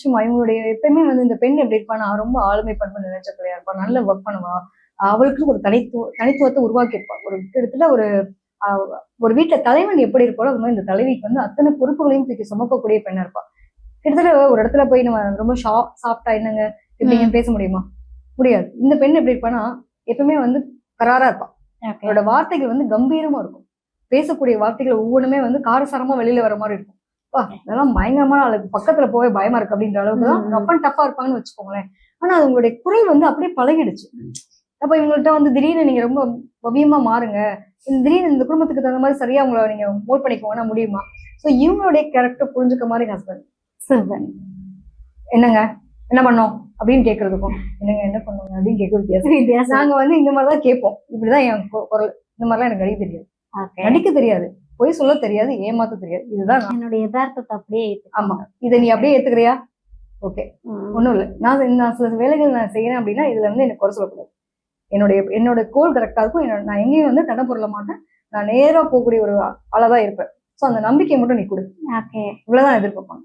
நிச்சயமா இவங்களுடைய எப்பயுமே வந்து இந்த பெண் எப்படி இருப்பானா ரொம்ப ஆளுமை பண்பு நினைச்ச பிள்ளையா இருப்பா, நல்ல ஒர்க் பண்ணுவா, அவளுக்கு ஒரு தனித்துவத்தை உருவாக்கி இருப்பா. ஒரு கிட்டத்தட்ட ஒரு வீட்டுல தலைவன் எப்படி இருப்பாரோ அது மாதிரி இந்த தலைவிக்கு வந்து அத்தனை பொறுப்புகளையும் தூக்கி சுமக்கக்கூடிய பெண்ணா இருப்பா. கிட்டத்தட்ட ஒரு இடத்துல போய் நம்ம ரொம்ப சாஃப்டா என்னங்க எப்படிங்க பேச முடியுமா? முடியாது. இந்த பெண் எப்படி இருப்பானா எப்பவுமே வந்து கராரா இருப்பா. அவரோட வார்த்தைகள் வந்து கம்பீரமா இருக்கும். பேசக்கூடிய வார்த்தைகள் ஒவ்வொன்றுமே வந்து காரசாரமா வெளியில வர மாதிரி இருக்கும். இதெல்லாம் பயங்கரமான ஆளுக்கு பக்கத்துல போவே பயமா இருக்கு அப்படின்ற அளவுக்கு தான் ரஃப் அண்ட் டஃபா இருப்பாங்கன்னு வச்சுக்கோங்களேன். ஆனா அது உங்களுடைய குரல் வந்து அப்படியே பழகிடுச்சு. அப்ப இவங்கள்ட்ட வந்து திடீர்னு நீங்க ரொம்ப பவியமா மாறுங்க, திடீர்னு இந்த குடும்பத்துக்கு தகுந்த மாதிரி சரியா உங்களை நீங்க மோட் பண்ணிக்கோங்கன்னா முடியுமா? சோ இவங்களுடைய கேரக்டர் புரிஞ்சுக்க மாதிரி ஹஸ்பண்ட் சிவன் என்னங்க என்ன பண்ணோம் அப்படின்னு கேட்கறதுக்கும் என்னங்க என்ன பண்ணுங்க அப்படின்னு கேட்கறது நாங்க வந்து இந்த மாதிரிதான் கேட்போம். இப்படிதான் என் குரல். இந்த மாதிரிலாம் எனக்கு நடிக்க தெரியாது, நடிக்க தெரியாது, பொய் சொல்ல தெரியாது, ஏமாத்த தெரியாது. இதுதான் என்னுடைய யதார்த்தத்தை அப்படியே. ஆமா, இதை நீ அப்படியே ஏத்துக்கிறியா? ஓகே, ஒண்ணும் இல்ல. நான் சில வேலைகள் நான் செய்யறேன் அப்படின்னா இதுல இருந்து எனக்கு குறை சொல்லக்கூடாது. என்னோட கோல் கரெக்டா இருக்கும். நான் எங்கேயும் வந்து தடை பொருள மாட்டேன். நான் நேரா போகக்கூடிய ஒரு ஆளாதான் இருப்பேன். சோ அந்த நம்பிக்கையை மட்டும் நீ கொடு. இவ்வளவுதான் எதிர்பார்ப்பாங்க.